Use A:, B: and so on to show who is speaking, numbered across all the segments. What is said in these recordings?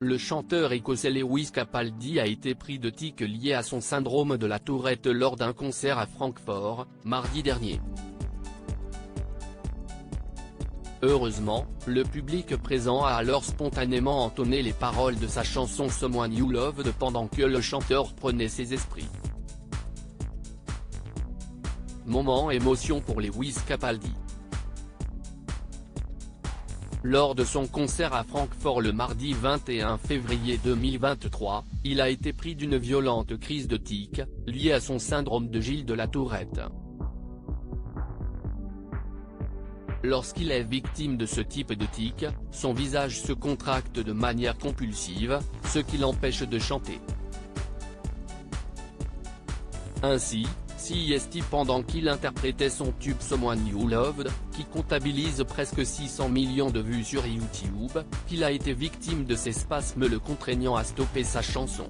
A: Le chanteur écossais Lewis Capaldi a été pris de tics liés à son syndrome de la Tourette lors d'un concert à Francfort, mardi dernier. Heureusement, le public présent a alors spontanément entonné les paroles de sa chanson Someone You Loved pendant que le chanteur prenait ses esprits. Moment émotion pour Lewis Capaldi. Lors de son concert à Francfort le mardi 21 février 2023, il a été pris d'une violente crise de tics, liée à son syndrome de Gilles de la Tourette. Lorsqu'il est victime de ce type de tic, son visage se contracte de manière compulsive, ce qui l'empêche de chanter. Ainsi, CEST pendant qu'il interprétait son tube Someone You Loved, qui comptabilise presque 600 millions de vues sur YouTube, qu'il a été victime de ces spasmes le contraignant à stopper sa chanson.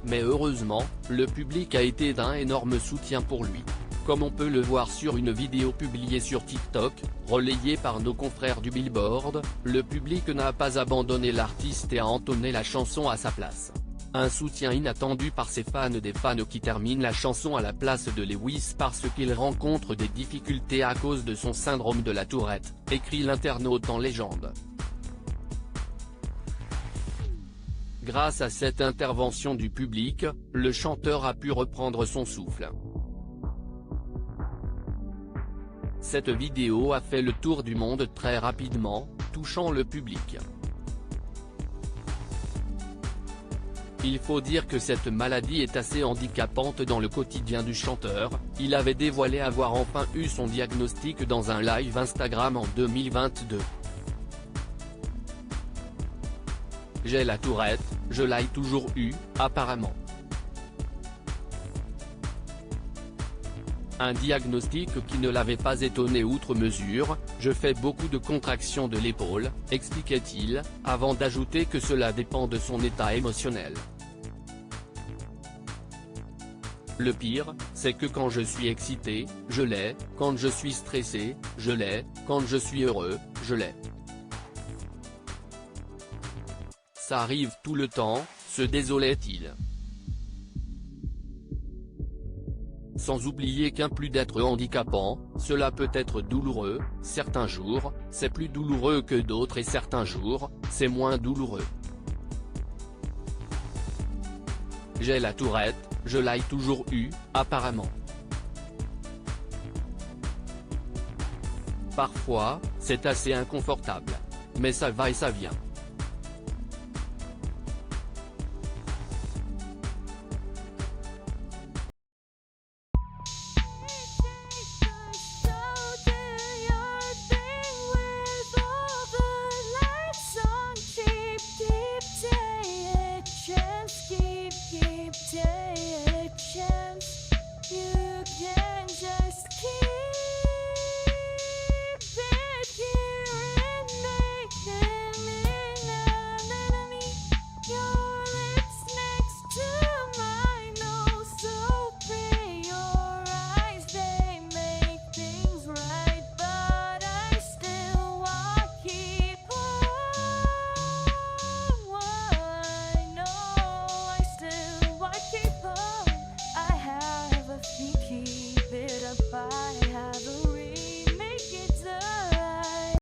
A: Mais heureusement, le public a été d'un énorme soutien pour lui. Comme on peut le voir sur une vidéo publiée sur TikTok, relayée par nos confrères du Billboard, le public n'a pas abandonné l'artiste et a entonné la chanson à sa place. Un soutien inattendu par ses fans, des fans qui terminent la chanson à la place de Lewis parce qu'il rencontre des difficultés à cause de son syndrome de la Tourette, écrit l'internaute en légende. Grâce à cette intervention du public, le chanteur a pu reprendre son souffle. Cette vidéo a fait le tour du monde très rapidement, touchant le public. Il faut dire que cette maladie est assez handicapante dans le quotidien du chanteur. Il avait dévoilé avoir enfin eu son diagnostic dans un live Instagram en 2022. J'ai la Tourette, je l'ai toujours eu, apparemment. Un diagnostic qui ne l'avait pas étonné outre mesure, je fais beaucoup de contractions de l'épaule, expliquait-il, avant d'ajouter que cela dépend de son état émotionnel. Le pire, c'est que quand je suis excité, je l'ai, quand je suis stressé, je l'ai, quand je suis heureux, je l'ai. Ça arrive tout le temps, se désolait-il. Sans oublier qu'un plus d'être handicapant, cela peut être douloureux, certains jours, c'est plus douloureux que d'autres et certains jours, c'est moins douloureux. J'ai la Tourette, je l'ai toujours eu, apparemment. Parfois, c'est assez inconfortable. Mais ça va et ça vient.
B: Keep it apart.